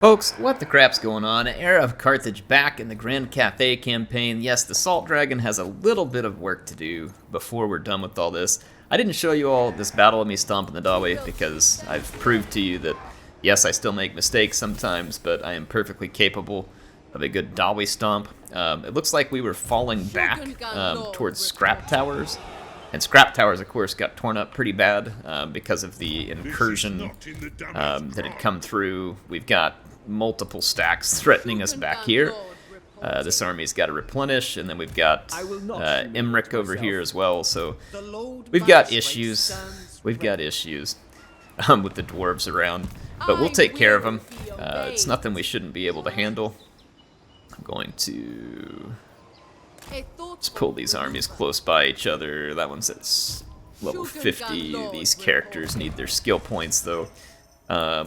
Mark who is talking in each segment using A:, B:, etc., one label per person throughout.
A: Folks, what the crap's going on? HeirofCarthage back in the Grand Cathay campaign. Yes, the Salt Dragon has a little bit of work to do before we're done with all this. I didn't show you all this battle of me stomping the doorway because I've proved to you that, yes, I still make mistakes sometimes, but I am perfectly capable of a good doorway stomp. It looks like we were falling back towards Scrap Towers. And Scrap Towers, of course, got torn up pretty bad because of the incursion that had come through. We've got multiple stacks threatening us back here. This army's got to replenish, and then we've got Imric over here as well. So we've got issues. We've got issues with the dwarves around, but we'll take care of them. It's nothing we shouldn't be able to handle. I'm going to just pull these armies close by each other. That one's at level 50. These characters need their skill points, though.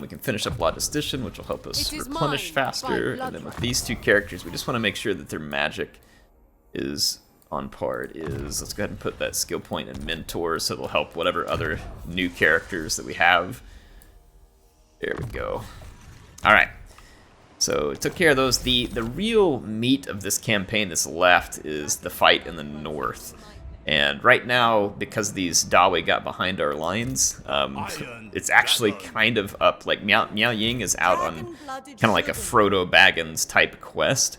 A: We can finish up Logistician, which will help us replenish faster. And then with these two characters, we just want to make sure that their magic is on par. Let's go ahead and put that skill point in Mentor, so it'll help whatever other new characters that we have. There we go. All right. So it took care of those. The real meat of this campaign that's left is the fight in the north. And right now, because these Dawe got behind our lines, it's actually kind of up. Like Miao Ying is out on kind of like a Frodo Baggins type quest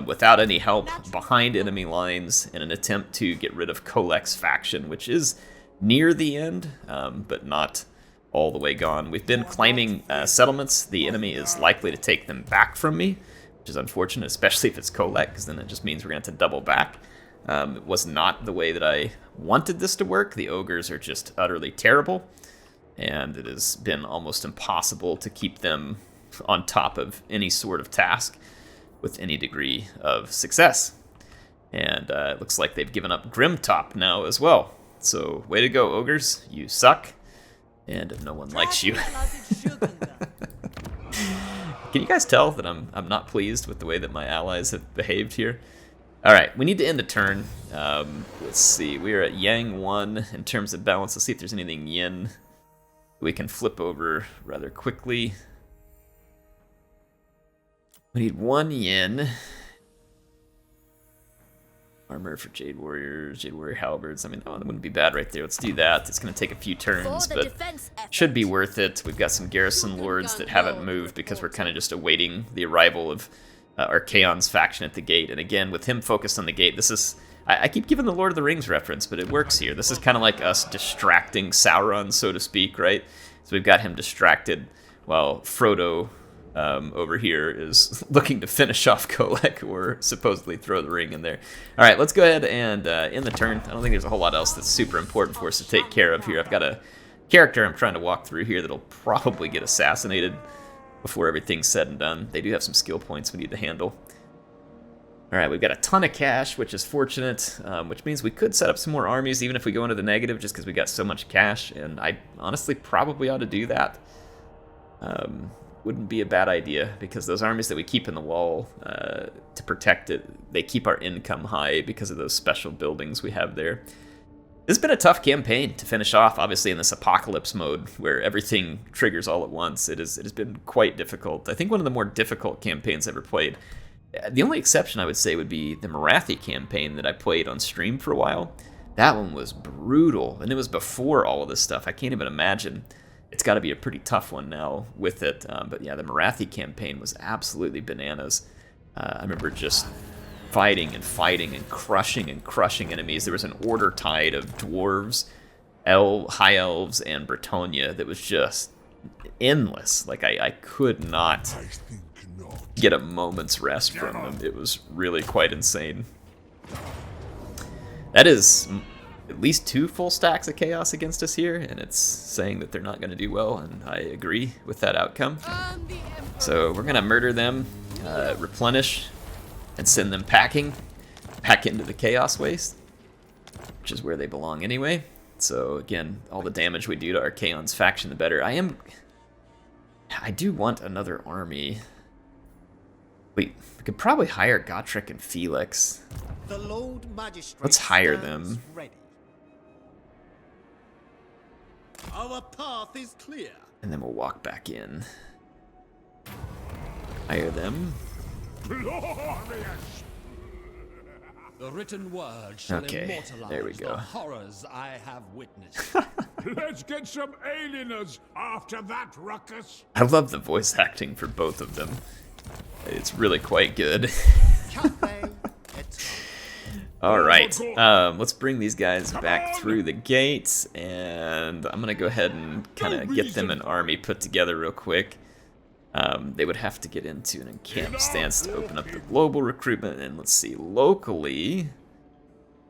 A: without any help behind enemy lines in an attempt to get rid of Kolek's faction, which is near the end, but not all the way gone. We've been claiming settlements. The enemy is likely to take them back from me, which is unfortunate, especially if it's Kolek, because then it just means we're going to have to double back. It was not the way that I wanted this to work. The ogres are just utterly terrible, and it has been almost impossible to keep them on top of any sort of task with any degree of success. And it looks like they've given up Grimtop now as well. So way to go, ogres. You suck, and no one likes you. Can you guys tell that I'm not pleased with the way that my allies have behaved here? All right, we need to end a turn. Let's see, we are at Yang 1 in terms of balance. Let's see if there's anything yin we can flip over rather quickly. We need 1 yin. Armor for Jade Warrior Halberds. I mean, oh, that wouldn't be bad right there. Let's do that. It's going to take a few turns, but should be worth it. We've got some Garrison Lords that haven't moved because we're kind of just awaiting the arrival of Archaon's faction at the gate. And again, with him focused on the gate, this is... I keep giving the Lord of the Rings reference, but it works here. This is kind of like us distracting Sauron, so to speak, right? So we've got him distracted while Frodo over here is looking to finish off Kolek or supposedly throw the ring in there. All right, let's go ahead and end the turn. I don't think there's a whole lot else that's super important for us to take care of here. I've got a character I'm trying to walk through here that'll probably get assassinated before everything's said and done. They do have some skill points we need to handle. All right, we've got a ton of cash, which is fortunate, which means we could set up some more armies even if we go into the negative just because we got so much cash, and I honestly probably ought to do that. Wouldn't be a bad idea because those armies that we keep in the wall to protect it, they keep our income high because of those special buildings we have there. This has been a tough campaign to finish off, obviously in this apocalypse mode where everything triggers all at once. It has been quite difficult. I think one of the more difficult campaigns I've ever played. The only exception I would say would be the Marathi campaign that I played on stream for a while. That one was brutal, and it was before all of this stuff. I can't even imagine. It's got to be a pretty tough one now with it. But yeah, the Marathi campaign was absolutely bananas. I remember just fighting and crushing enemies. There was an order tide of dwarves, high elves, and Bretonia that was just endless. Like I could not get a moment's rest from them. It was really quite insane. That is at least 2 full stacks of chaos against us here, and it's saying that they're not going to do well, and I agree with that outcome. So we're going to murder them, replenish, and send them packing back into the Chaos Waste, which is where they belong anyway. So again, all the damage we do to Archaon's faction, the better. I do want another army. We could probably hire Gotrek and Felix. Let's hire them.
B: Our path is clear.
A: And then we'll walk back in. Fire them.
B: Glorious!
C: The written word shall
A: Okay,
C: immortalize
A: there we go.
C: the horrors I have witnessed.
B: Let's get some alieners after that ruckus.
A: I love the voice acting for both of them. It's really quite good. All right, let's bring these guys back through the gates, and I'm gonna go ahead and kind of get them an army put together real quick. They would have to get into an encamped stance to open up the global recruitment, and let's see, locally,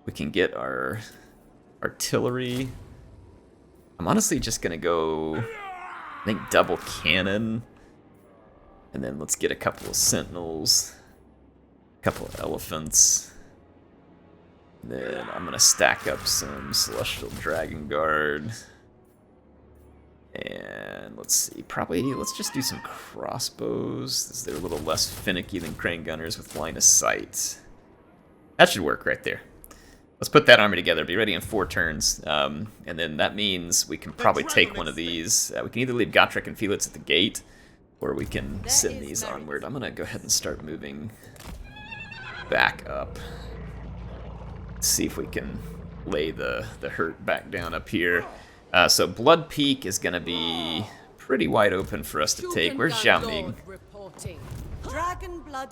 A: we can get our artillery. I'm honestly just gonna go, I think, double cannon, and then let's get a couple of sentinels, a couple of elephants. Then I'm gonna stack up some Celestial Dragon Guard. And let's see, probably let's just do some crossbows, as they're a little less finicky than crane gunners with line of sight. That should work right there. Let's put that army together, be ready in 4 turns. And then that means we can probably take one of these. We can either leave Gotrek and Felix at the gate, or we can send these onward. I'm gonna go ahead and start moving back up. See if we can lay the hurt back down up here. So Blood Peak is going to be pretty wide open for us to take. Where's Miao Ying? I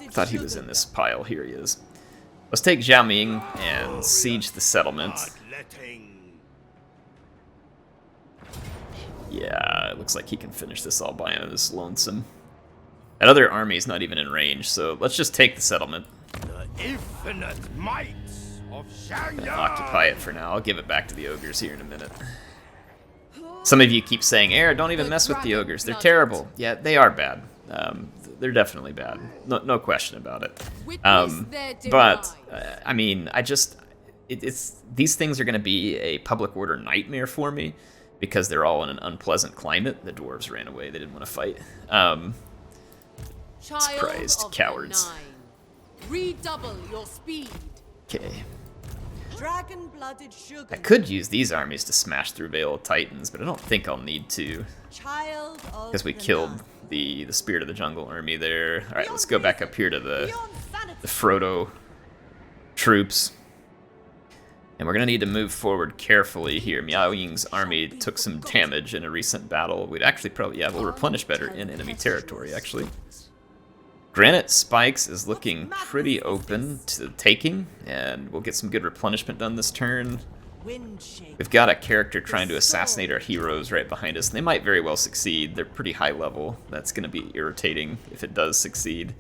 A: thought he was in this pile. Here he is. Let's take Miao Ying and siege the settlement. Yeah, it looks like he can finish this all by his lonesome. That other army is not even in range, so let's just take the settlement.
B: The infinite might of
A: Occupy it for now. I'll give it back to the ogres here in a minute. Some of you keep saying, Air, don't even mess with the ogres. They're terrible. Yeah, they are bad. They're definitely bad. No question about it. I mean, it's these things are going to be a public order nightmare for me because they're all in an unpleasant climate. The dwarves ran away. They didn't want to fight. Surprised cowards.
D: Redouble your speed.
A: Okay.
D: Dragon-blooded sugar.
A: I could use these armies to smash through Vale of Titans, but I don't think I'll need to. Because we killed the Spirit of the Jungle army there. Alright, let's go back up here to the Frodo troops. And we're going to need to move forward carefully here. Miao Ying's army took some damage in a recent battle. We'd actually probably, yeah, we'll replenish better in enemy territory, actually. Granite Spikes is looking pretty open to taking, and we'll get some good replenishment done this turn. We've got a character trying to assassinate our heroes right behind us, and they might very well succeed. They're pretty high level. That's going to be irritating if it does succeed,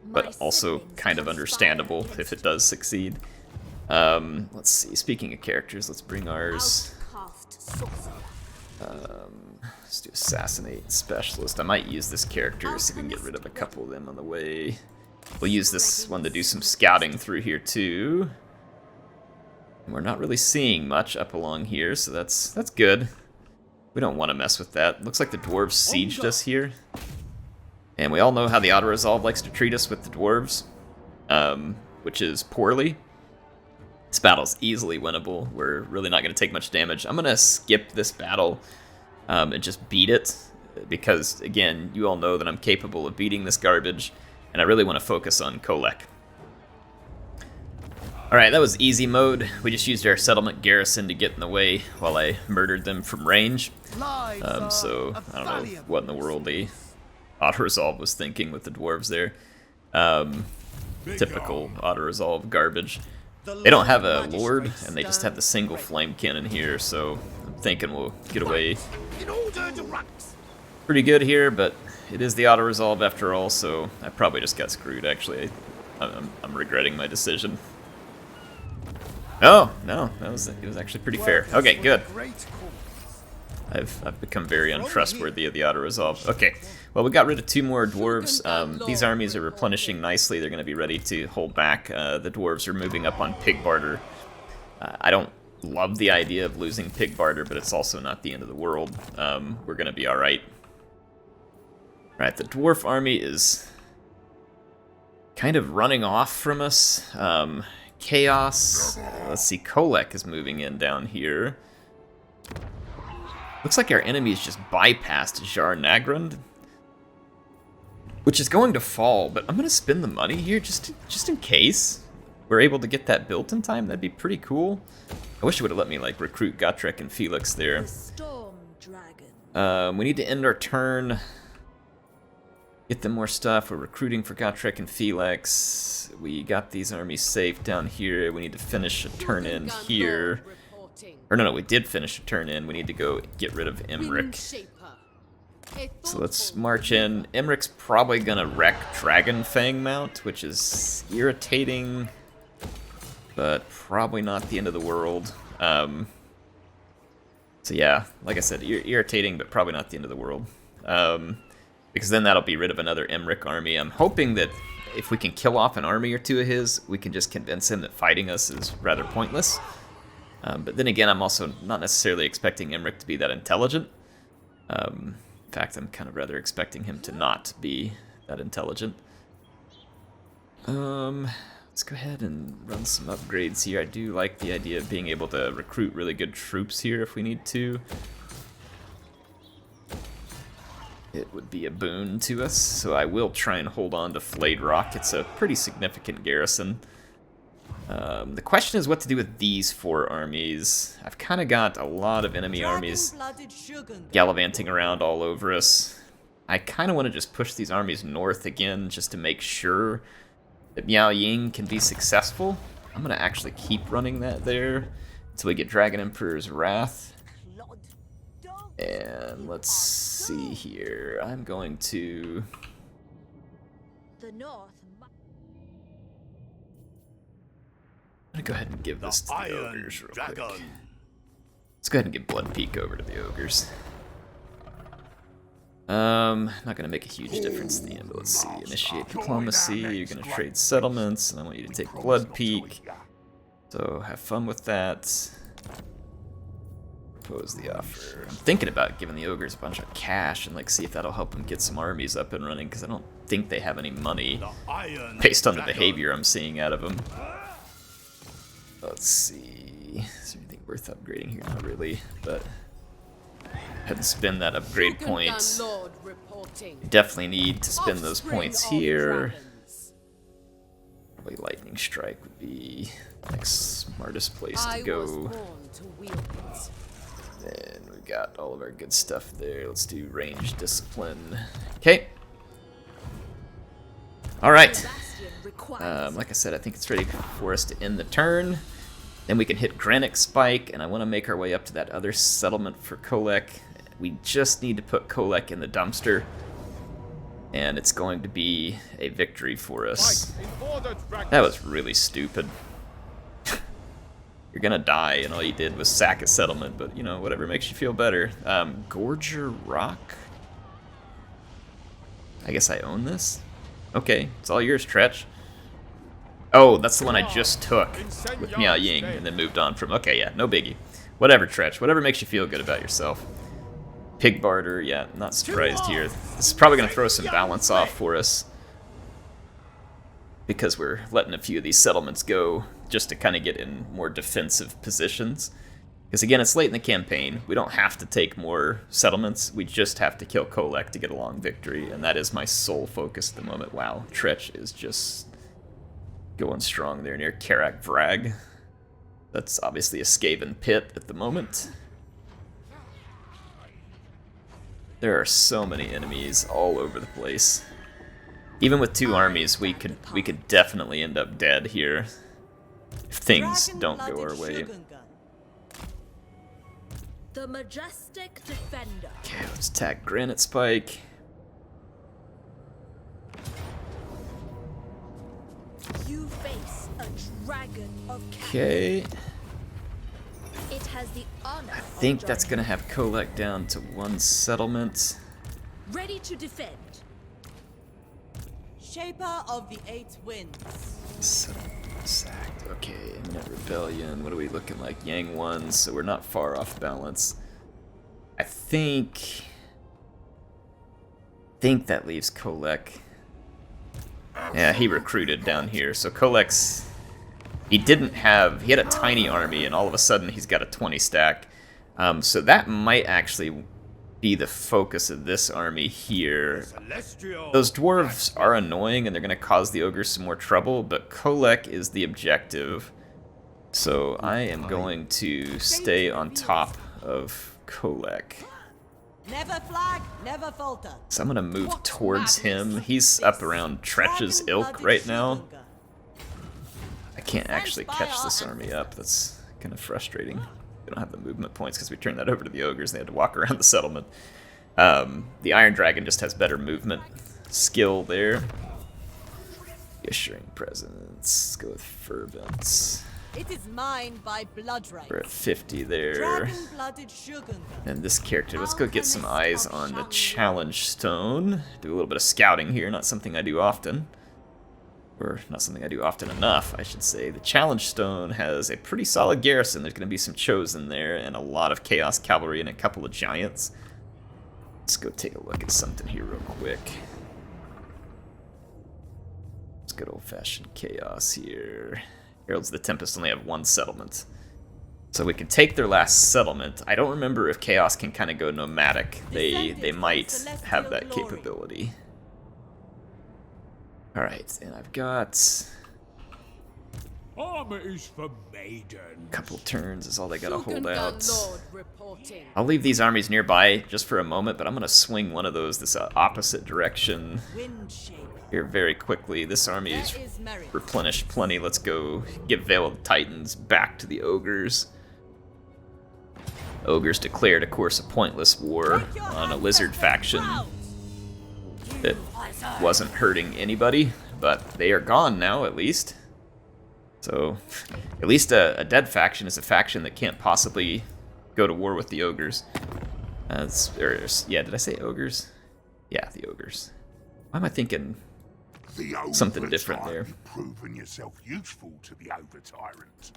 A: but also kind of understandable if it does succeed. Let's see, speaking of characters, let's bring ours. Let's do Assassinate Specialist. I might use this character so we can get rid of a couple of them on the way. We'll use this one to do some scouting through here too. And we're not really seeing much up along here, so that's good. We don't want to mess with that. Looks like the dwarves sieged us here. And we all know how the Auto-Resolve likes to treat us with the dwarves, which is poorly. This battle's easily winnable. We're really not going to take much damage. I'm going to skip this battle and just beat it, because, again, you all know that I'm capable of beating this garbage, and I really want to focus on Kolek. Alright, that was easy mode. We just used our settlement garrison to get in the way while I murdered them from range. So, I don't know what in the world the Auto-Resolve was thinking with the dwarves there. Typical Auto-Resolve garbage. They don't have a Lord, and they just have the single flame cannon here, so I'm thinking we'll get away pretty good here, but it is the Auto-Resolve after all, so I probably just got screwed, actually. I'm regretting my decision. Oh, no, it was actually pretty fair. Okay, good. I've become very untrustworthy of the Auto-Resolve. Okay, well, we got rid of 2 more dwarves. These armies are replenishing nicely. They're going to be ready to hold back. The dwarves are moving up on Pig Barter. I don't love the idea of losing Pig Barter, but it's also not the end of the world. We're going to be alright. Alright, the dwarf army is kind of running off from us. Chaos. Let's see, Kolek is moving in down here. Looks like our enemies just bypassed Jar Nagrand. which is going to fall, but I'm going to spend the money here just in case we're able to get that built in time. That'd be pretty cool. I wish it would have let me like recruit Gotrek and Felix there.
D: The storm dragon.
A: We need to end our turn. Get them more stuff. We're recruiting for Gotrek and Felix. We got these armies safe down here. We need to finish a turn in here. Or no, we did finish a turn in. We need to go get rid of Emmerich. So let's march in. Emmerich's probably gonna wreck Dragon Fang Mount, which is irritating, but probably not the end of the world. So yeah, like I said, irritating, but probably not the end of the world. Because then that'll be rid of another Emmerich army. I'm hoping that if we can kill off an army or two of his, we can just convince him that fighting us is rather pointless. But then again, I'm also not necessarily expecting Emmerich to be that intelligent. In fact, I'm kind of rather expecting him to not be that intelligent. Let's go ahead and run some upgrades here. I do like the idea of being able to recruit really good troops here if we need to. It would be a boon to us, so I will try and hold on to Flayed Rock. It's a pretty significant garrison. The question is what to do with these 4 armies. I've kind of got a lot of enemy armies gallivanting around all over us. I kind of want to just push these armies north again just to make sure that Miao Ying can be successful. I'm going to actually keep running that there until we get Dragon Emperor's Wrath. And let's see here. I'm going to...
D: The north.
A: I'm gonna go ahead and give this to the ogres real quick. Let's go ahead and give Blood Peak over to the ogres. Not gonna make a huge difference in the end, but let's see. Initiate diplomacy, you're gonna trade settlements, and I want you to take Blood Peak. So have fun with that. Propose the offer. I'm thinking about giving the ogres a bunch of cash and like see if that'll help them get some armies up and running, because I don't think they have any money based on the behavior I'm seeing out of them. Let's see. Is there anything worth upgrading here? Not really, but had to spend that upgrade point. Definitely need to spend those points here. Probably Lightning Strike would be like smartest place to go. And we've got all of our good stuff there. Let's do range discipline. Okay. All right. Like I said, I think it's ready for us to end the turn. Then we can hit Granic Spike, and I want to make our way up to that other settlement for Kolek. We just need to put Kolek in the dumpster, and it's going to be a victory for us. That was really stupid. You're gonna die, and all you did was sack a settlement, but you know, whatever makes you feel better. Gorger Rock? I guess I own this? Okay, it's all yours, Tretch. Oh, that's the one I just took with Miao Ying and then moved on from. Okay, yeah, no biggie. Whatever, Tretch. Whatever makes you feel good about yourself. Pig Barter, yeah, not surprised here. This is probably going to throw some balance off for us, because we're letting a few of these settlements go just to kind of get in more defensive positions. Because again, it's late in the campaign. We don't have to take more settlements. We just have to kill Kolek to get a long victory, and that is my sole focus at the moment. Wow, Tretch is just going strong there near Karak Vrag. That's obviously a Skaven pit at the moment. There are so many enemies all over the place. Even with 2 armies, we could definitely end up dead here if things don't go our way.
D: The majestic defender.
A: Okay, let's attack Granite Spike.
D: You face a dragon of
A: Okay.
D: It has the honor.
A: I think that's gonna have Kolek down to 1 settlement.
D: Ready to defend. Shaper of the 8 winds.
A: Settlement sacked. Okay, Imminent Rebellion. What are we looking like? Yang 1, so we're not far off balance. I think that leaves Kolek. Yeah, he recruited down here, so Kolek's... He had a tiny army, and all of a sudden he's got a 20 stack. So that might actually be the focus of this army here. Those dwarves are annoying and they're going to cause the ogres some more trouble, but Kolek is the objective. So I am going to stay on top of Kolek.
E: Never flag, never falter.
A: So I'm going to move towards him. He's up around Tretch's ilk right now. I can't actually catch this army up. That's kind of frustrating. We don't have the movement points because we turned that over to the ogres. They had to walk around the settlement. The Iron Dragon just has better movement skill there. Assuring presence. Let's go with fervence.
E: It is mine by blood right.
A: We're at 50 there.
E: Dragon-blooded Shogun.
A: And this character, let's go get some eyes on the challenge stone. Do a little bit of scouting here, not something I do often. Or not something I do often enough, I should say. The challenge stone has a pretty solid garrison. There's going to be some chosen there and a lot of chaos cavalry and a couple of giants. Let's go take a look at something here real quick. Let's good old-fashioned chaos here. Heralds of the Tempest only have one settlement. So we can take their last settlement. I don't remember if chaos can kind of go nomadic. They might have that capability. Alright, and I've got
B: Armor is for maidens.
A: a couple turns is all they gotta hold
D: Shogun
A: out.
D: Lord reporting.
A: I'll leave these armies nearby just for a moment, but I'm gonna swing one of those this opposite direction
E: Wind shape.
A: here very quickly. This army is
E: There is merit.
A: replenished plenty. Let's go give Veil of the Titans back to the ogres. Ogres declared, of course, a pointless war on a lizard faction that wasn't hurting anybody, but they are gone now, at least. So, at least a dead faction is a faction that can't possibly go to war with the ogres. Yeah, did I say ogres? Yeah, the ogres. Why am I thinking something different there?
B: You've proven yourself useful to the over-tyrant.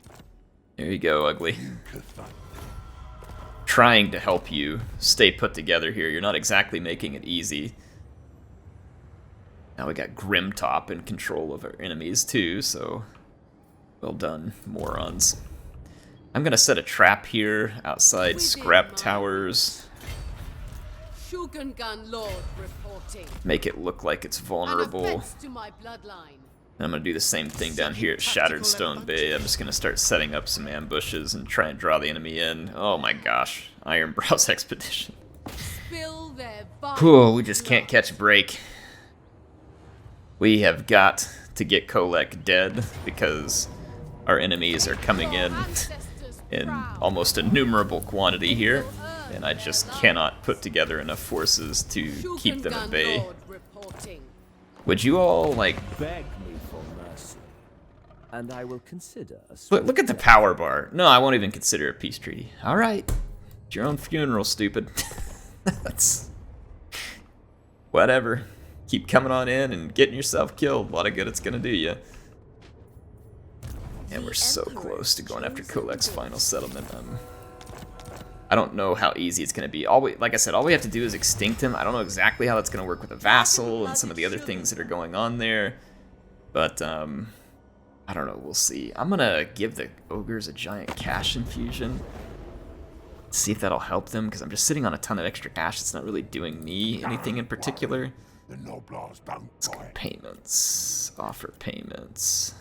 A: There you go, ugly. Trying to help you stay put together here. You're not exactly making it easy. Now we got Grimtop in control of our enemies too, so well done, morons. I'm gonna set a trap here outside Scrap Towers.
D: Shogun Lord reporting.
A: Make it look like it's
D: An
A: vulnerable.
D: offense to my bloodline.
A: And I'm gonna do the same thing down here at Shattered Stone Bay. I'm just gonna start setting up some ambushes and try and draw the enemy in. Oh my gosh, Ironbrow's Expedition.
D: Spill their
A: Whew, we just can't catch a break. We have got to get Kolek dead because our enemies are coming in almost innumerable quantity here, and I just cannot put together enough forces to keep them at bay. Would you all, like,
F: Beg me for mercy, and I will consider a
A: look at the power bar. No, I won't even consider a peace treaty. All right, it's your own funeral, stupid. That's whatever. Keep coming on in and getting yourself killed. A lot of good it's gonna do you. And we're so close to going after Kolek's final settlement. I don't know how easy it's gonna be. Like I said, all we have to do is extinct him. I don't know exactly how that's gonna work with a vassal and some of the other things that are going on there. But I don't know. We'll see. I'm gonna give the ogres a giant cash infusion. See if that'll help them, because I'm just sitting on a ton of extra cash. It's not really doing me anything in particular.
B: The Noblars don't
A: Let's go
B: fight.
A: payments. Offer payments.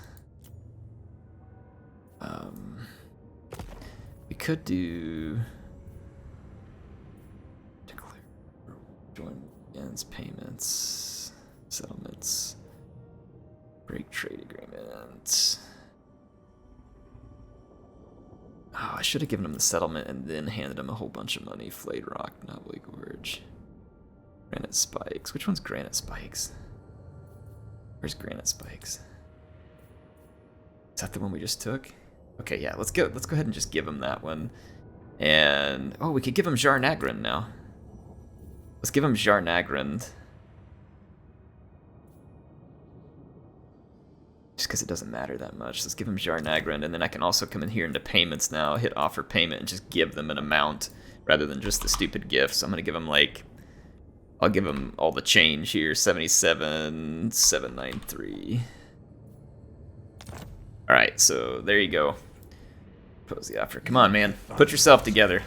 A: We could do declare join ends payments, settlements, break trade agreement. Oh, I should have given him the settlement and then handed him a whole bunch of money. Flayed Rock, Nobbly Gorge. Granite Spikes. Which one's Granite Spikes? Where's Granite Spikes? Is that the one we just took? Okay, yeah, let's go ahead and just give him that one. And oh, we could give him Jarnagrin now. Let's give him Jarnagrin. Just because it doesn't matter that much. Let's give him Jarnagrin, and then I can also come in here into payments now, hit offer payment, and just give them an amount rather than just the stupid gift. So I'm gonna give him like, I'll give him all the change here, 77,793. All right, so there you go. Propose the offer. Come on, man, put yourself together.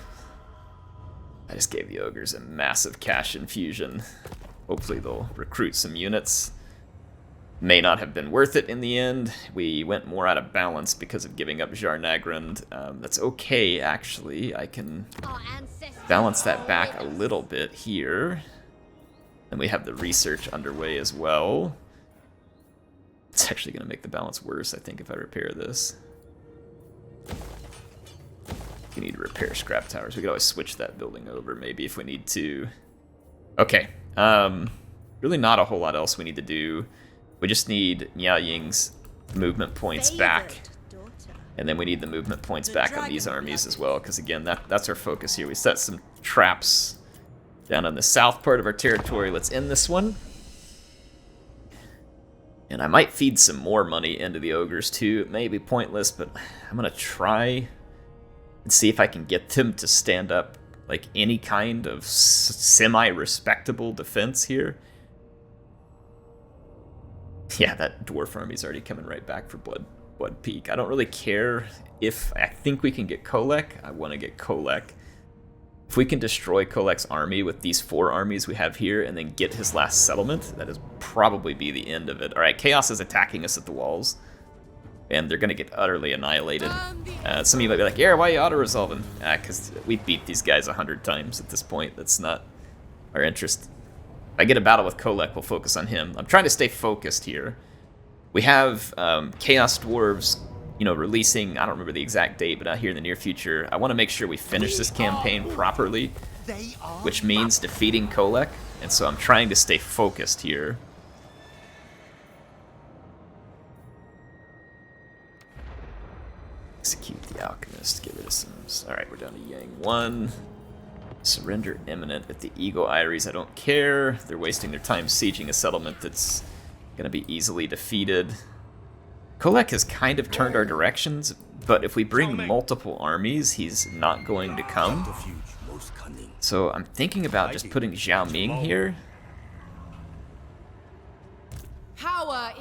A: I just gave the ogres a massive cash infusion. Hopefully they'll recruit some units. May not have been worth it in the end. We went more out of balance because of giving up Jarnagrand. That's okay, actually. I can balance that back a little bit here. And we have the research underway as well. It's actually going to make the balance worse, I think, if I repair this. We need to repair scrap towers. We could always switch that building over, maybe, if we need to. Okay. Really not a whole lot else we need to do. We just need Miao Ying's movement points back. And then we need the movement points back on these armies as well, because again, that's our focus here. We set some traps down on the south part of our territory. Let's end this one. And I might feed some more money into the ogres too. It may be pointless, but I'm going to try and see if I can get them to stand up like any kind of semi-respectable defense here. Yeah, that dwarf army's already coming right back for Blood Peak. I don't really care if I think we can get Kolek. I want to get Kolek. If we can destroy Kolek's army with these 4 armies we have here and then get his last settlement, that is probably be the end of it. Alright, Chaos is attacking us at the walls. And they're going to get utterly annihilated. Some of you might be like, yeah, why are you auto-resolving? Because we beat these guys 100 times at this point. That's not our interest. If I get a battle with Kolek, we'll focus on him. I'm trying to stay focused here. We have Chaos Dwarves, you know, releasing, I don't remember the exact date, but out here in the near future. I want to make sure we finish this campaign properly, which means defeating Kolek. And so I'm trying to stay focused here. Execute the Alchemist, get rid of some. Alright, we're down to Yang 1. Surrender imminent. At the Eagle Iries, I don't care. They're wasting their time sieging a settlement that's going to be easily defeated. Kolek has kind of turned our directions, but if we bring multiple armies, he's not going to come. So I'm thinking about just putting Zhao Ming here,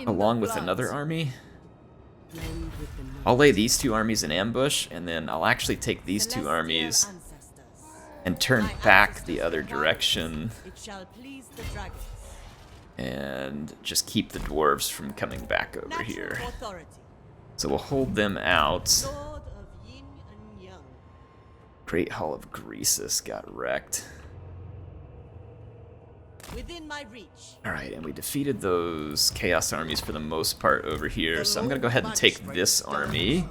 A: along with another army. I'll lay these 2 armies in ambush, and then I'll actually take these 2 armies and turn back the other direction and just keep the dwarves from coming back over here. So we'll hold them out. Great Hall of Greasus got wrecked.
E: Within my reach.
A: Alright, and we defeated those Chaos armies for the most part over here, so I'm going to go ahead and take this army.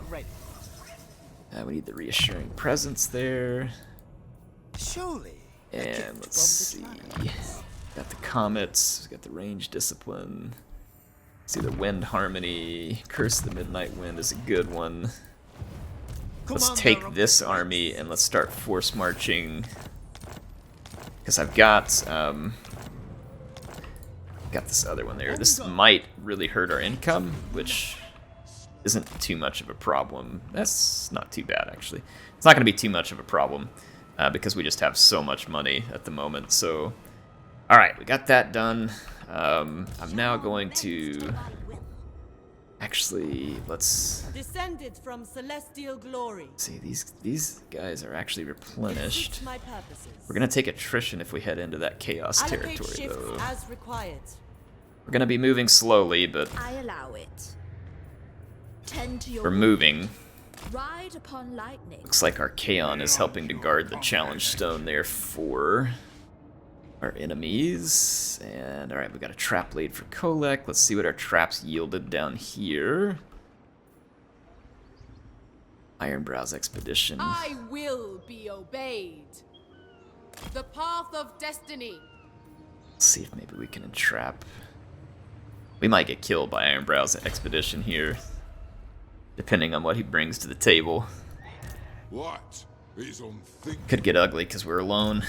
A: We need the Reassuring Presence there. And let's see. Got the Comets, got the Range Discipline. See, the Wind Harmony. Curse of the Midnight Wind is a good one. Let's take this army and let's start force marching. Because I've got this other one there. This might really hurt our income, which isn't too much of a problem. That's not too bad, actually. It's not going to be too much of a problem because we just have so much money at the moment. So, all right, we got that done. I'm now going to actually let's
E: Descended from celestial glory.
A: see. These guys are actually replenished.
E: My purposes.
A: We're gonna take attrition if we head into that chaos
E: Allocate
A: territory,
E: shifts
A: though.
E: as required.
A: We're gonna be moving slowly, but
D: I allow it. Tend to your
A: we're moving.
D: ride upon lightning.
A: Looks like our Kaon is helping to guard the challenge stone there for our enemies. And alright, we got a trap blade for Kolek. Let's see what our traps yielded down here. Ironbrow's Expedition.
G: I will be obeyed. The path of destiny.
A: Let's see if maybe we can entrap. We might get killed by Ironbrow's Expedition here, depending on what he brings to the table.
B: What is unthinkable?
A: Could get ugly because we're alone.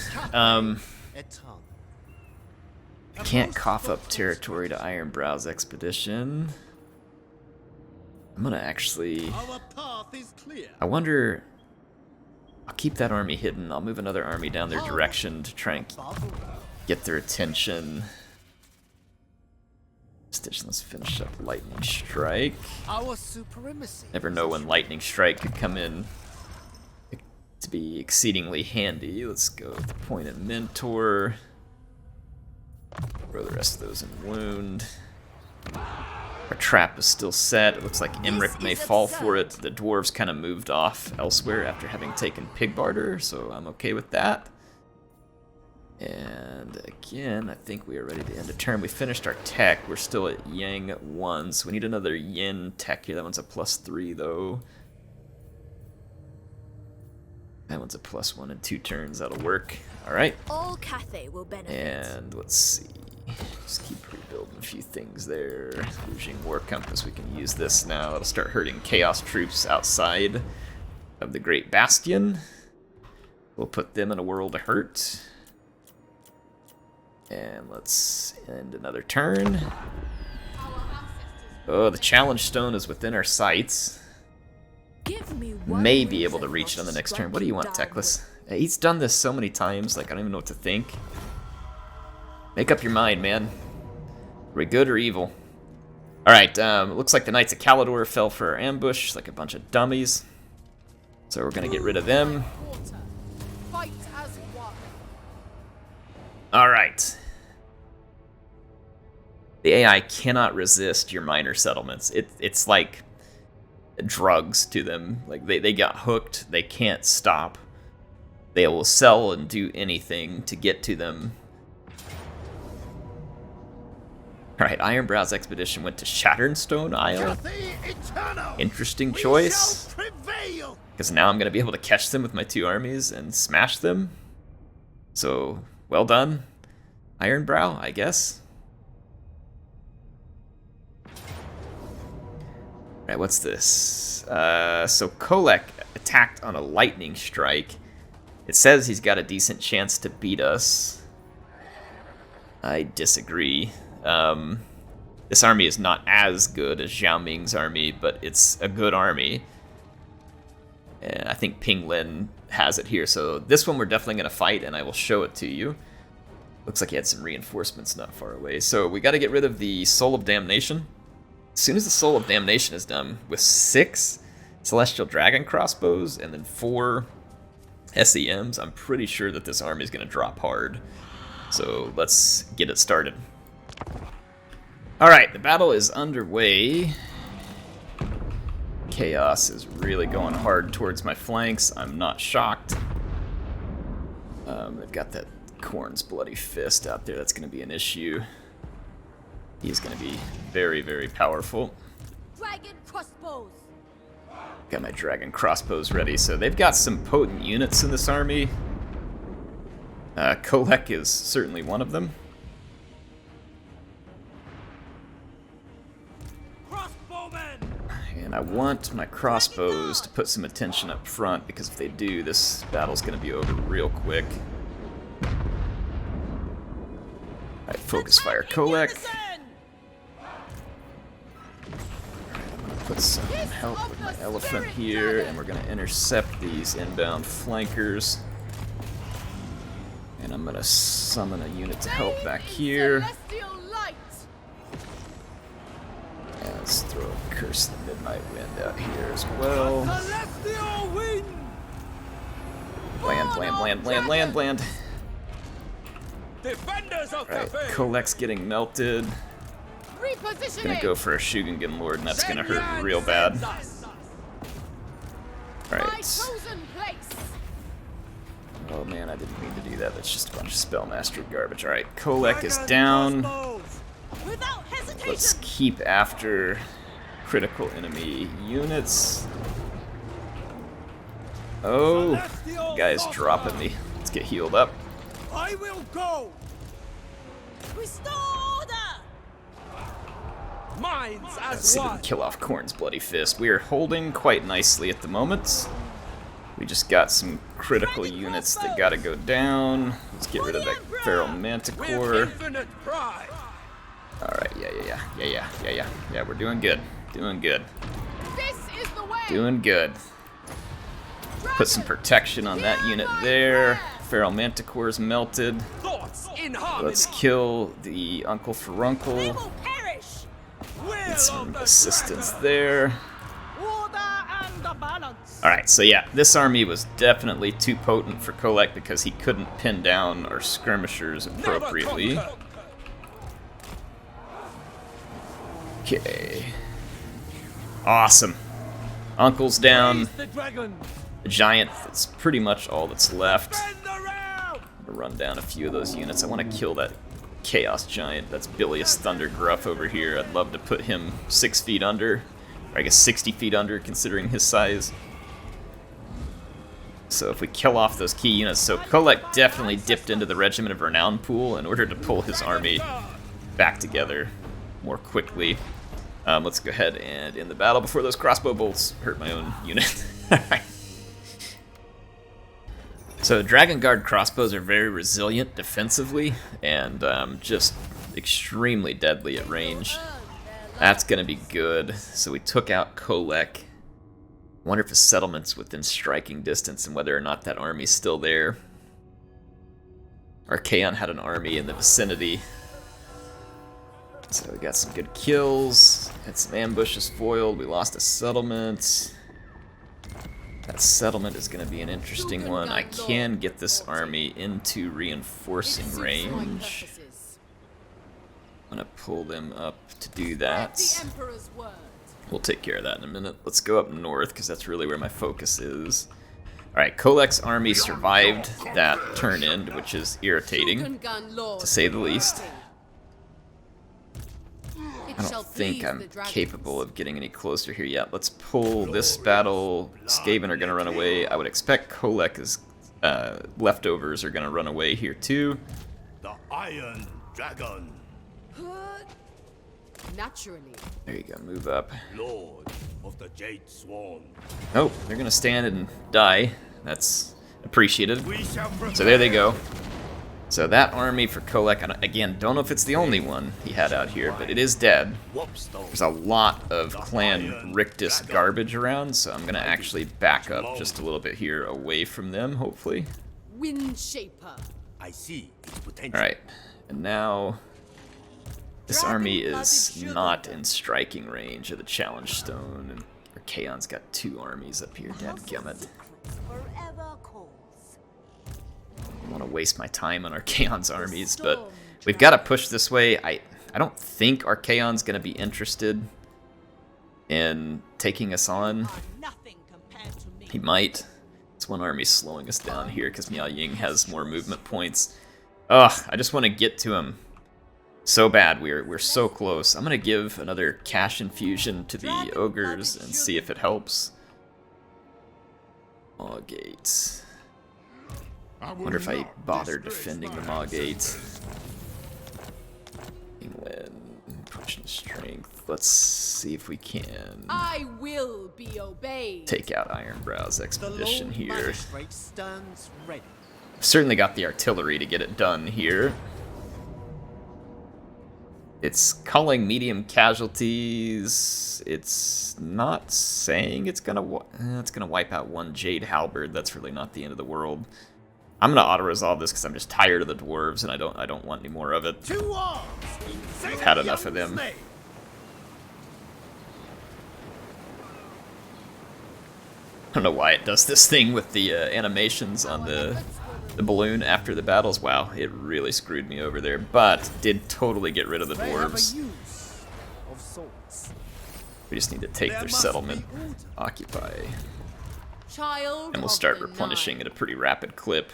A: Can't cough up territory to Ironbrow's Expedition. I'm gonna actually... I wonder... I'll keep that army hidden. I'll move another army down their direction to try and get their attention. Let's finish up Lightning Strike.
C: Our supremacy.
A: Never know when Lightning Strike could come in to be exceedingly handy. Let's go with the point and mentor. Throw the rest of those in wound. Our trap is still set. It looks like Imric may fall for it. The dwarves kind of moved off elsewhere after having taken pig barter, so I'm okay with that. And again, I think we are ready to end a turn. We finished our tech. We're still at Yang 1, so we need another Yin tech here. That one's a +3 though. That one's a +1 in 2 turns. That'll work. Alright.
D: All Cathay will benefit.
A: And let's see. Just keep rebuilding a few things there. Losing War Compass, we can use this now. It'll start hurting Chaos troops outside of the Great Bastion. We'll put them in a world of hurt. And let's end another turn. Oh, the Challenge Stone is within our sights.
D: Give me one
A: May be able to
D: reason
A: reach it on the
D: not to
A: next turn.
D: strike
A: What do you
D: you
A: want,
D: down
A: Teclis? He's done this so many times, like I don't even know what to think. Make up your mind, man. Are we good or evil? Alright, looks like the Knights of Calidor fell for our ambush, like a bunch of dummies. So we're gonna get rid of them.
G: Quarter. Fight as one.
A: Alright. The AI cannot resist your minor settlements. It's like drugs to them. Like they got hooked, they can't stop. They will sell and do anything to get to them. Alright, Ironbrow's expedition went to Shattered Isle. Interesting choice. Because now I'm going to be able to catch them with my 2 armies and smash them. So, well done, Ironbrow, I guess. Alright, what's this? So Kolek attacked on a lightning strike. It says he's got a decent chance to beat us. I disagree. This army is not as good as Zhao Ming's army, but it's a good army. And I think Ping Lin has it here, so this one we're definitely going to fight, and I will show it to you. Looks like he had some reinforcements not far away. So we got to get rid of the Soul of Damnation. As soon as the Soul of Damnation is done, with 6 Celestial Dragon crossbows and then 4 SEMs, I'm pretty sure that this army is going to drop hard. So let's get it started. Alright, the battle is underway. Chaos is really going hard towards my flanks. I'm not shocked. They've got that Khorne's Bloody Fist out there. That's going to be an issue. He's going to be very, very powerful.
D: Dragon crossbows.
A: Got my dragon crossbows ready. So they've got some potent units in this army. Kolek is certainly one of them. And I want my crossbows to put some attention up front, because if they do, this battle's going to be over real quick. Alright, focus fire Kolek. Put some help with my elephant here, and we're going to intercept these inbound flankers. And I'm going to summon a unit to help back here. And let's throw a Curse of the Midnight Wind out here as well. Land. Alright, Kolek's getting melted. Gonna go for a Shugengen Lord, and that's gonna hurt real bad. Alright. Oh man, I didn't mean to do that. That's just a bunch of Spellmaster garbage. Alright, Kolek is down. Let's keep after critical enemy units. Oh, the guy's dropping me. Let's get healed up.
B: I will go.
E: Restore order!
B: Minds
A: Let's
B: as
A: see if we
B: one.
A: can kill off Khorne's Bloody Fist. We are holding quite nicely at the moment. We just got some critical units that gotta go down. Let's get rid of that Feral Manticore.
B: Infinite pride.
A: Alright, yeah, we're doing good. Doing good.
G: This is the way.
A: Doing good. Put some protection on that unit there. Feral Manticore's melted.
B: Thoughts in harmony.
A: Let's kill the Uncle
E: They
A: Furuncle.
E: will perish!
A: Get some assistance there.
E: Order and the balance!
A: Alright, so yeah, this army was definitely too potent for Kolek because he couldn't pin down our skirmishers appropriately. Okay. Awesome. Uncle's down. The giant, that's pretty much all that's left. I'm gonna run down a few of those units. I want to kill that Chaos Giant. That's Bilious Thunder Gruff over here. I'd love to put him 6 feet under. Or I guess 60 feet under, considering his size. So if we kill off those key units, so Kolek definitely dipped into the Regiment of Renown pool in order to pull his army back together more quickly. Let's go ahead and end the battle before those crossbow bolts hurt my own unit. Alright. So Dragon Guard crossbows are very resilient defensively and just extremely deadly at range. That's going to be good. So we took out Kolek. I wonder if his settlement's within striking distance and whether or not that army's still there. Archaon had an army in the vicinity. So we got some good kills. Had some ambushes foiled. We lost a settlement. That settlement is going to be an interesting one. I can get this army into reinforcing range. I'm going to pull them up to do that. We'll take care of that in a minute. Let's go up north, because that's really where my focus is. Alright, Kolek's army survived that turn end, which is irritating, to say the least. I don't think I'm capable of getting any closer here yet. Let's pull this battle. Skaven are going to run away. I would expect Kolek's leftovers are going to run away here too.
H: The Iron Dragon.
G: Naturally.
A: There you go, move up.
H: Lord of the Jade Swan.
A: Nope, they're going to stand and die. That's appreciated. So there they go. So that army for Kolek, again, don't know if it's the only one he had out here, but it is dead. There's a lot of Clan Rictus garbage around, so I'm going to actually back up just a little bit here away from them, hopefully.
G: Wind Shaper.
H: I see its potential.
A: Alright, and now this army is not in striking range of the Challenge Stone, and Archaon's got 2 armies up here, dadgummit. I don't want to waste my time on Archaon's armies, but we've got to push this way. I don't think Archaon's going to be interested in taking us on. He might. It's one army slowing us down here because Miao Ying has more movement points. Ugh, I just want to get to him so bad. We're so close. I'm going to give another cash infusion to the ogres and see if it helps. Maw Gates. I wonder if I bother defending the Maw Gates. England, pushing strength. Let's see if we can
G: I will be obeyed.
A: take out Ironbrow's expedition here. Certainly got the artillery to get it done here. It's calling medium casualties. It's not saying it's gonna wipe out 1 Jade Halberd. That's really not the end of the world. I'm gonna auto-resolve this because I'm just tired of the dwarves and I don't want any more of it. I've had enough of them. I don't know why it does this thing with the animations on the balloon after the battles. Wow, it really screwed me over there, but did totally get rid of the dwarves. We just need to take their settlement, occupy. And we'll start replenishing at a pretty rapid clip.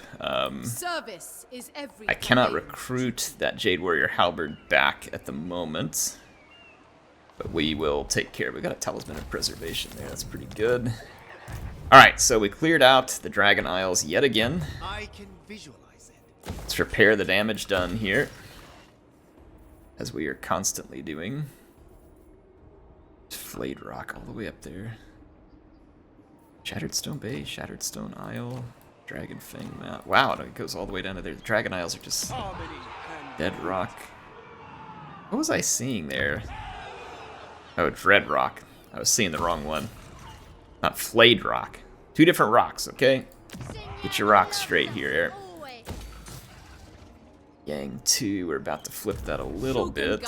G: Service is everything.
A: I cannot recruit that Jade Warrior Halberd back at the moment, but we will take care. We got a Talisman of Preservation there. That's pretty good. All right, so we cleared out the Dragon Isles yet again.
H: I can visualize it.
A: Let's repair the damage done here, as we are constantly doing. Flayed Rock all the way up there. Shattered Stone Bay, Shattered Stone Isle, Dragon Fang Mount. Wow, it goes all the way down to there. The Dragon Isles are just dead rock. What was I seeing there? Oh, Dread Rock. I was seeing the wrong one. Not Flayed Rock. 2 different rocks, okay? Get your rocks straight here, Eric. Yang 2, we're about to flip that a little bit.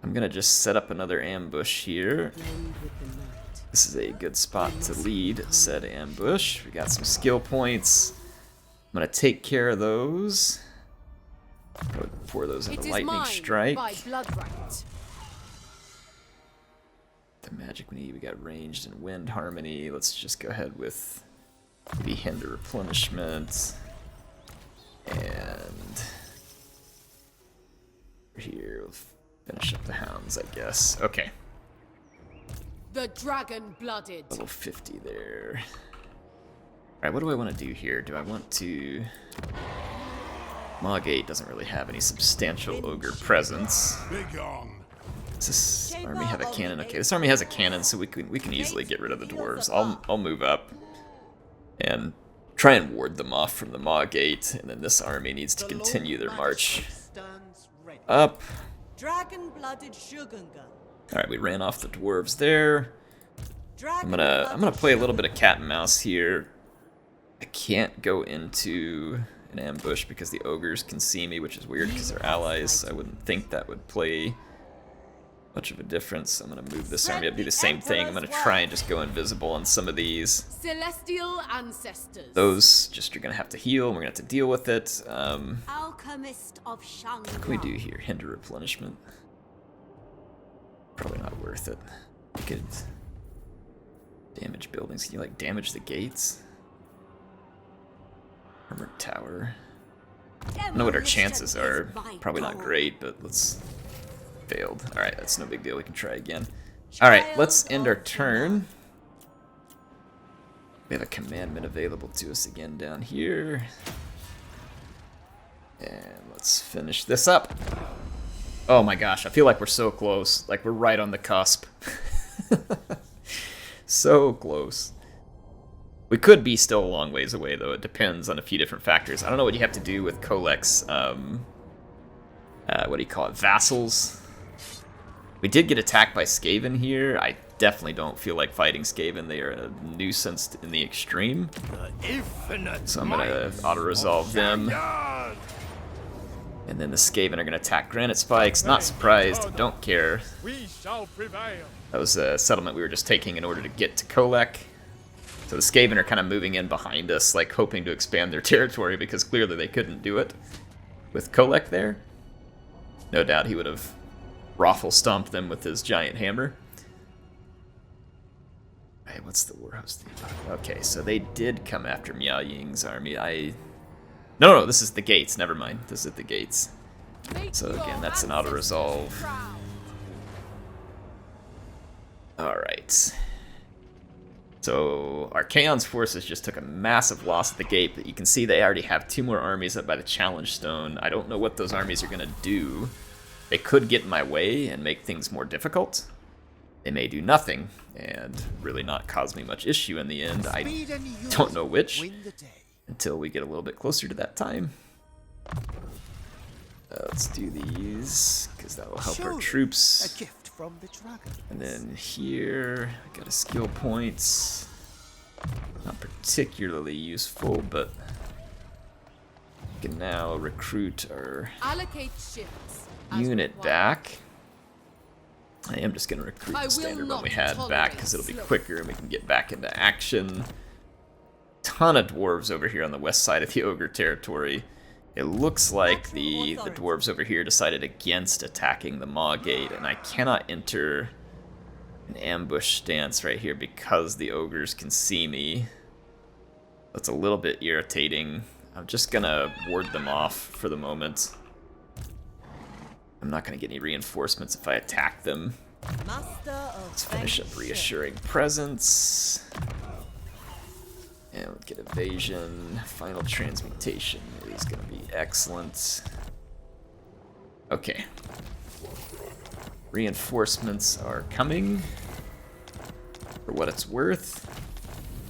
A: I'm gonna just set up another ambush here. This is a good spot to lead said ambush. We got some skill points. I'm gonna take care of those. Go pour those into lightning strike.
G: By blood right.
A: The magic we need, we got ranged and wind harmony. Let's just go ahead with maybe hinder replenishment. And here, we'll finish up the hounds, I guess. Okay.
G: The dragon-blooded.
A: Level 50 there. Alright, what do I want to do here? Do I want to... Maugate doesn't really have any substantial ogre presence. Does this army have a cannon? Okay, this army has a cannon, so we can easily get rid of the dwarves. I'll move up and try and ward them off from the Maugate, and then this army needs to continue their march up.
E: Dragon-blooded Shogunga.
A: Alright, we ran off the dwarves there. I'm gonna play a little bit of cat and mouse here. I can't go into an ambush because the ogres can see me, which is weird because they're allies. I wouldn't think that would play much of a difference. I'm gonna move this army up, do the same thing. I'm gonna try and just go invisible on some of these.
G: Celestial ancestors.
A: Those just are gonna have to heal, and we're gonna have to deal with it.
E: Alchemist of Shang.
A: What can we do here? Hinder replenishment. Probably not worth it. We could damage buildings. Can you like damage the gates? Armored tower. I don't know what our chances are. Probably not great, but let's... Failed. Alright, that's no big deal. We can try again. Alright, let's end our turn. We have a commandment available to us again down here. And let's finish this up. Oh my gosh, I feel like we're so close. Like we're right on the cusp. So close. We could be still a long ways away, though. It depends on a few different factors. I don't know what you have to do with Kolek's, what do you call it, vassals. We did get attacked by Skaven here. I definitely don't feel like fighting Skaven. They are a nuisance in the extreme. So I'm gonna auto-resolve them. And then the Skaven are gonna attack Granite Spikes. Not surprised, don't care. That was a settlement we were just taking in order to get to Kolek. So the Skaven are kind of moving in behind us, like hoping to expand their territory because clearly they couldn't do it with Kolek there. No doubt he would have raffle stomped them with his giant hammer. Hey, what's the war host? Okay, so they did come after Miao Ying's army. No, this is the gates. Never mind. This is the gates. So again, that's an auto-resolve. Alright. So our Chaos forces just took a massive loss at the gate, but you can see they already have 2 more armies up by the Challenge Stone. I don't know what those armies are going to do. They could get in my way and make things more difficult. They may do nothing and really not cause me much issue in the end. I don't know which until we get a little bit closer to that time. Let's do these because that will help our troops. And then here, I got a skill points. Not particularly useful, but we can now recruit our unit back. I am just going to recruit the standard one we had back because it'll be quicker and we can get back into action. Ton of dwarves over here on the west side of the ogre territory. It looks like the dwarves over here decided against attacking the Maw Gate, and I cannot enter an ambush stance right here because the ogres can see me. That's a little bit irritating. I'm just gonna ward them off for the moment. I'm not gonna get any reinforcements if I attack them. Let's finish up Reassuring Presence. And we'll get evasion. Final transmutation is going to be excellent. Okay. Reinforcements are coming. For what it's worth.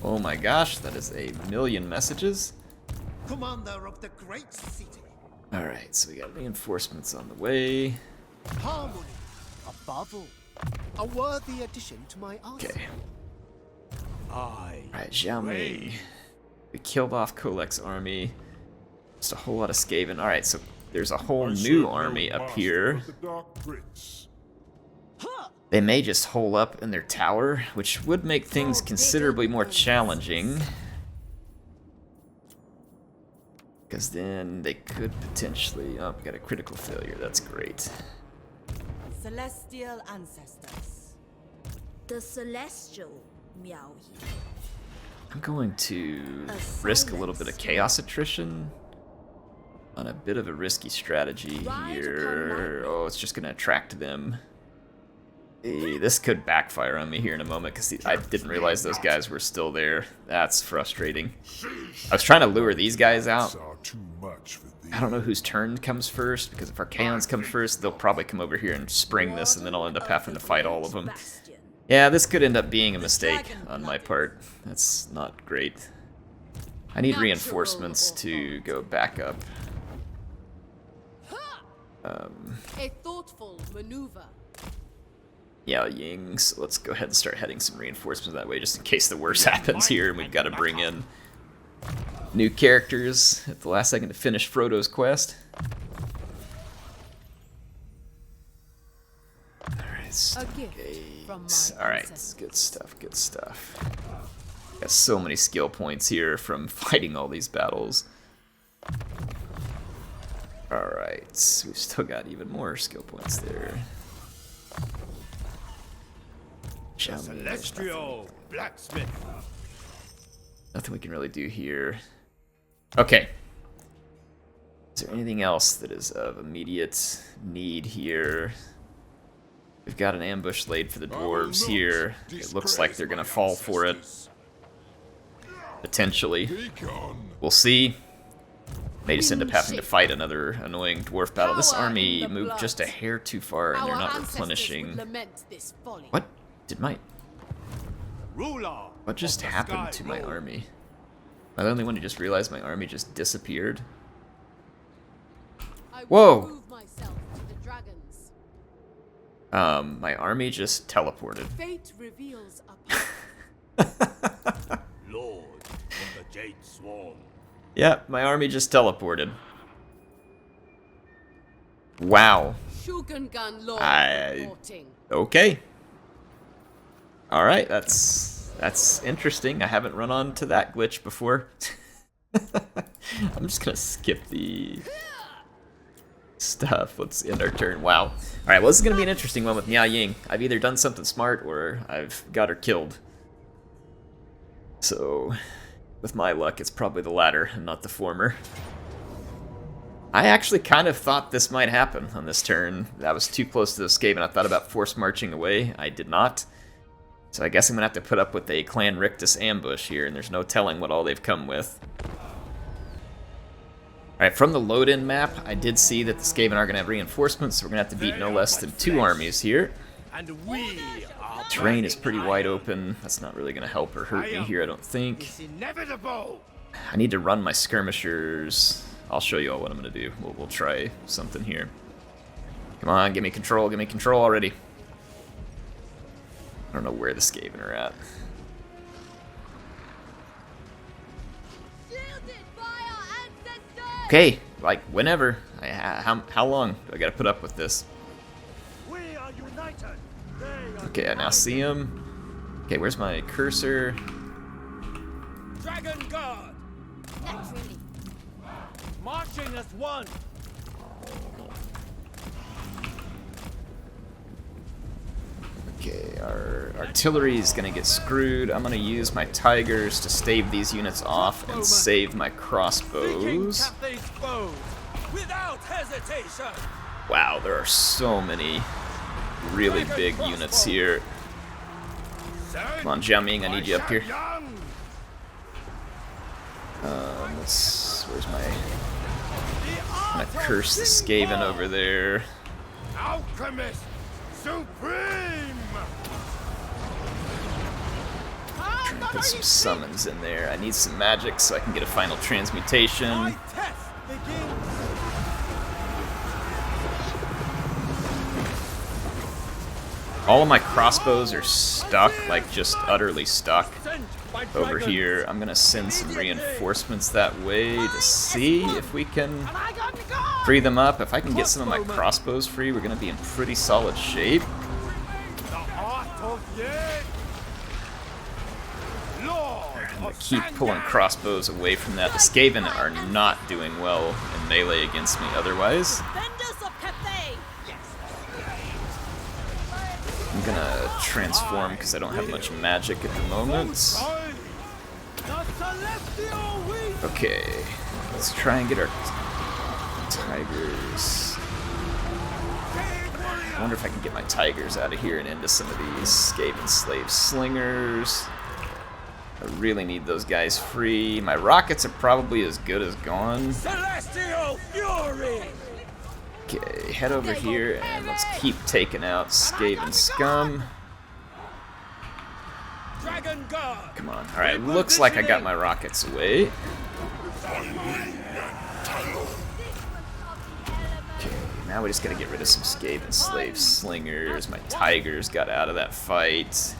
A: Oh my gosh, that is 1,000,000 messages.
H: Commander of the great city.
A: Alright, so we got reinforcements on the way.
H: Harmony, above all. A worthy addition to my arsenal.
A: Okay. Alright, Zhao Ming. We killed off Kolek's army. Just a whole lot of Skaven. Alright, so there's a whole new army up here. They may just hole up in their tower, which would make things considerably more challenging. Because then they could potentially... Oh, we got a critical failure. That's great.
E: Celestial ancestors.
D: The celestial Miao Ying.
A: I'm going to risk a little bit of chaos attrition on a bit of a risky strategy here. Oh, it's just going to attract them. Hey, this could backfire on me here in a moment because I didn't realize those guys were still there. That's frustrating. I was trying to lure these guys out. I don't know whose turn comes first, because if our Kaons come first, they'll probably come over here and spring this, and then I'll end up having to fight all of them. Yeah, this could end up being a mistake on my part. That's not great. I need reinforcements to go back up.
G: A thoughtful maneuver.
A: Miao Ying, so let's go ahead and start heading some reinforcements that way, just in case the worst happens here and we've got to bring in new characters at the last second to finish Frodo's quest. Alright, good stuff, good stuff. Got so many skill points here from fighting all these battles. Alright, we've still got even more skill points there.
C: Celestial blacksmith.
A: Nothing we can really do here. Okay. Is there anything else that is of immediate need here? We've got an ambush laid for the dwarves here. It looks like they're gonna fall for it. Potentially. We'll see. May just end up having to fight another annoying dwarf battle. This army moved just a hair too far and they're not replenishing. What? Did my... What just happened to my army? Am I the only one who just realized my army just disappeared? Whoa! My army just teleported.
G: Fate reveals
C: Lord of the Jade Swarm.
A: Yep, my army just teleported. Wow. Okay. Alright, that's interesting. I haven't run onto that glitch before. I'm just gonna skip the stuff. Let's end our turn. Wow. Alright, well this is gonna be an interesting one with Miao Ying. I've either done something smart or I've got her killed. So, with my luck, it's probably the latter and not the former. I actually kind of thought this might happen on this turn. I was too close to escape and I thought about force marching away. I did not. So I guess I'm gonna have to put up with a Clan Rictus ambush here, and there's no telling what all they've come with. Alright, from the load-in map, I did see that the Skaven are gonna have reinforcements, so we're gonna have to beat no less than 2 armies here. Terrain is pretty wide open. That's not really gonna help or hurt me here, I don't think. I need to run my skirmishers. I'll show you all what I'm gonna do. We'll try something here. Come on, give me control already. I don't know where the Skaven are at. Okay, like whenever. How long do I gotta put up with this? Okay, I now see him. Okay, where's my cursor?
H: Dragon Guard!
D: Naturally.
H: Marching as one!
A: Okay, our artillery is gonna get screwed. I'm gonna use my tigers to stave these units off and save my crossbows.
H: Without hesitation!
A: Wow, there are so many really big units here. Come on, Miao Ying, I need you up here. Where's my... I'm gonna curse the Skaven over there.
B: Alchemist Supreme!
A: Trying to put some summons in there. I need some magic so I can get a final transmutation. All of my crossbows are stuck, like just utterly stuck over here. I'm gonna send some reinforcements that way to see if we can free them up. If I can get some of my crossbows free, we're gonna be in pretty solid shape. I'm gonna keep pulling crossbows away from that. The Skaven are not doing well in melee against me otherwise.
D: Defenders of Cathay!
A: I'm gonna transform because I don't have much magic at the moment. Okay, let's try and get our tigers. I wonder if I can get my tigers out of here and into some of these Skaven slave slingers. I really need those guys free. My rockets are probably as good as gone.
C: Celestial fury!
A: Okay, head over here and let's keep taking out Skaven scum.
C: Dragon guard!
A: Come on. Alright, looks like I got my rockets away. Okay, now we just gotta get rid of some Skaven slave slingers. My tigers got out of that fight.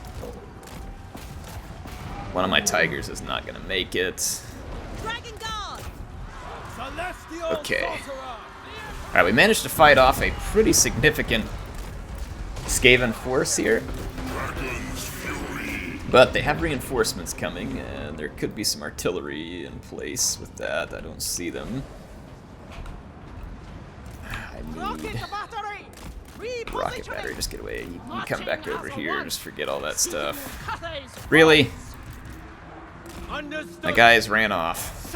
A: One of my tigers is not gonna make it.
D: Dragon Guard!
A: Okay. Alright, we managed to fight off a pretty significant Skaven force here. But they have reinforcements coming, and there could be some artillery in place with that. I don't see them. I need rocket battery. Just get away. You come back over here. Just forget all that stuff. Really? My guys ran off.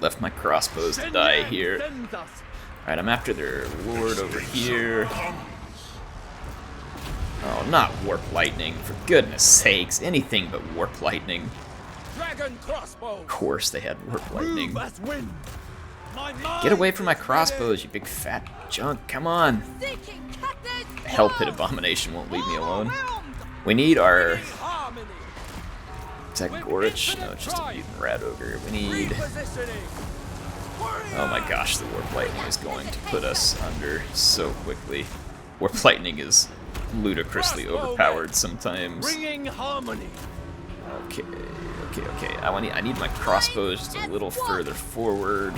A: Left my crossbows to die here. Alright, I'm after their lord over here. Oh, not warp lightning, for goodness sakes. Anything but warp lightning.
C: Dragon crossbow!
A: Of course they had warp lightning. Get away from my crossbows, you big fat junk. Come on. The Hell Pit Abomination won't leave me alone. We need our... Is that Gorich? No, it's just a mutant rat ogre. We need... Oh my gosh, the warp lightning is going to put us under so quickly. Warp lightning is ludicrously overpowered sometimes.
C: Bringing harmony.
A: Okay. I need my crossbows just a little further forward.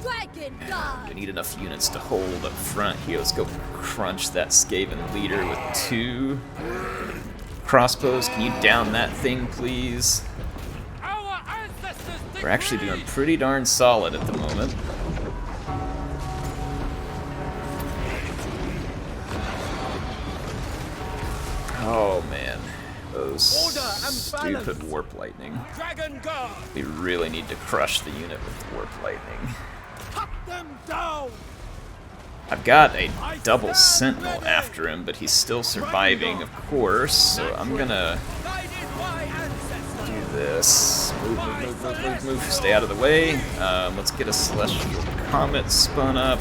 D: Dragon Guard!
A: We need enough units to hold up front here. Let's go crunch that Skaven leader with 2 crossbows. Can you down that thing, please? We're actually doing pretty darn solid at the moment. Oh man, those stupid warp lightning.
C: Dragon guard!
A: We really need to crush the unit with warp lightning.
C: Cut them down!
A: I've got a double sentinel after him, but he's still surviving, of course, so I'm gonna do this. Move, stay out of the way. Let's get a celestial comet spun up.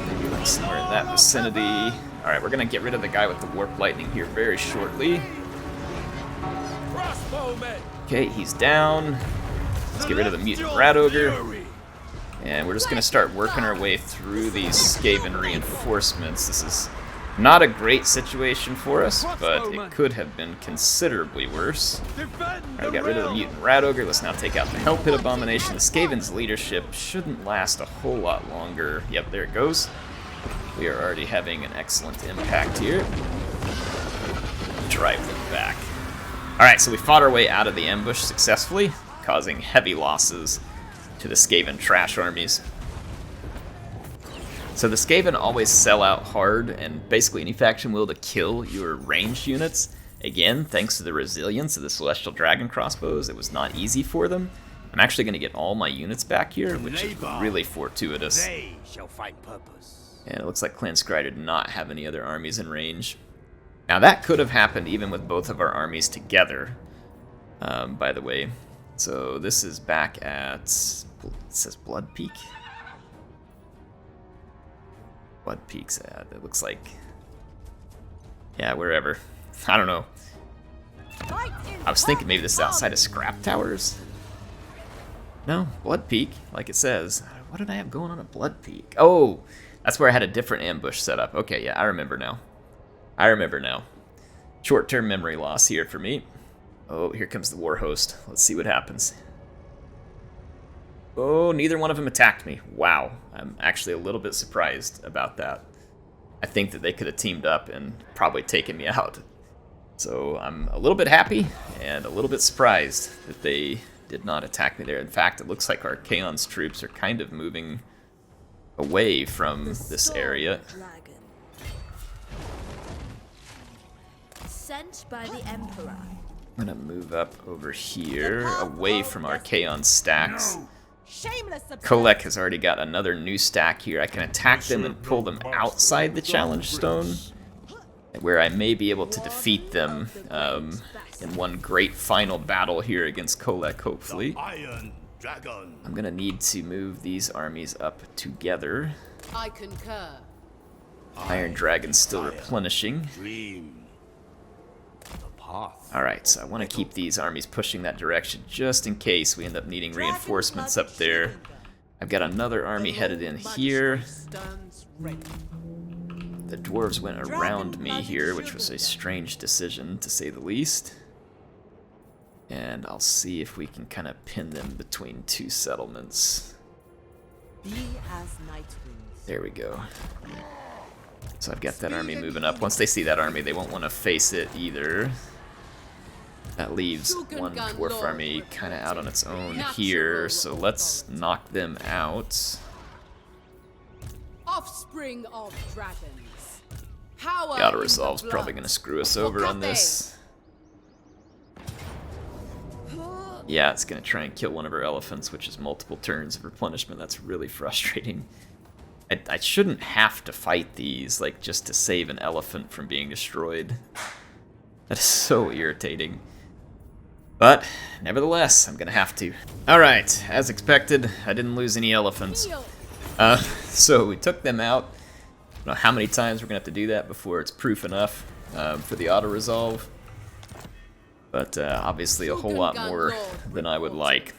A: Maybe like somewhere in that vicinity. Alright, we're gonna get rid of the guy with the warp lightning here very shortly. Okay, he's down. Let's get rid of the mutant rat ogre. And we're just gonna start working our way through these Skaven reinforcements. This is not a great situation for us, but it could have been considerably worse. Alright, we got rid of the mutant rat ogre. Let's now take out the Hell Pit Abomination. The Skaven's leadership shouldn't last a whole lot longer. Yep, there it goes. We are already having an excellent impact here. Drive them back. Alright, so we fought our way out of the ambush successfully, causing heavy losses to the Skaven trash armies. So the Skaven always sell out hard, and basically any faction will to kill your ranged units. Again, thanks to the resilience of the Celestial Dragon crossbows, it was not easy for them. I'm actually going to get all my units back here, which is really fortuitous.
C: They shall find purpose.
A: And it looks like Clan Skryder did not have any other armies in range. Now that could have happened even with both of our armies together, by the way. So this is back at, it says Blood Peak? Blood Peak's at, it looks like, yeah, wherever. I don't know. I was thinking maybe this is outside of Scrap Towers. No, Blood Peak, like it says. What did I have going on at Blood Peak? Oh, that's where I had a different ambush set up. Okay, yeah, I remember now. Short-term memory loss here for me. Oh, here comes the war host. Let's see what happens. Oh, neither one of them attacked me. Wow. I'm actually a little bit surprised about that. I think that they could have teamed up and probably taken me out. So I'm a little bit happy and a little bit surprised that they did not attack me there. In fact, it looks like our Chaon's troops are kind of moving away from this area.
D: Dragon. Sent by the Emperor.
A: I'm gonna move up over here, away from our Chaon stacks.
E: Shameless
A: Kolek has already got another new stack here. I can attack them and pull them outside the challenge stone, where I may be able to defeat them in one great final battle here against Kolek, hopefully.
C: Iron Dragon.
A: I'm gonna need to move these armies up together.
G: I concur.
A: Iron Dragon's still replenishing.
C: Dream. The path.
A: Alright, so I want to keep these armies pushing that direction just in case we end up needing reinforcements up there. I've got another army headed in here.
H: Stands ready.
A: The dwarves went around me here, which was a strange decision, to say the least. And I'll see if we can kind of pin them between two settlements.
E: Be as night winds.
A: There we go. So I've got that army moving up. Once they see that army, they won't want to face it either. That leaves one dwarf army kind of out on its own here, so let's knock them out.
G: Offspring of dragons. Power
A: The auto
G: in
A: resolve's
G: the
A: probably
G: blood.
A: going to screw us over on this. Yeah, it's going to try and kill one of our elephants, which is multiple turns of replenishment. That's really frustrating. I shouldn't have to fight these, like, just to save an elephant from being destroyed. That is so irritating. But, nevertheless, I'm going to have to. Alright, as expected, I didn't lose any elephants. So we took them out. I don't know how many times we're going to have to do that before it's proof enough for the auto-resolve. But obviously a whole lot more than I would like.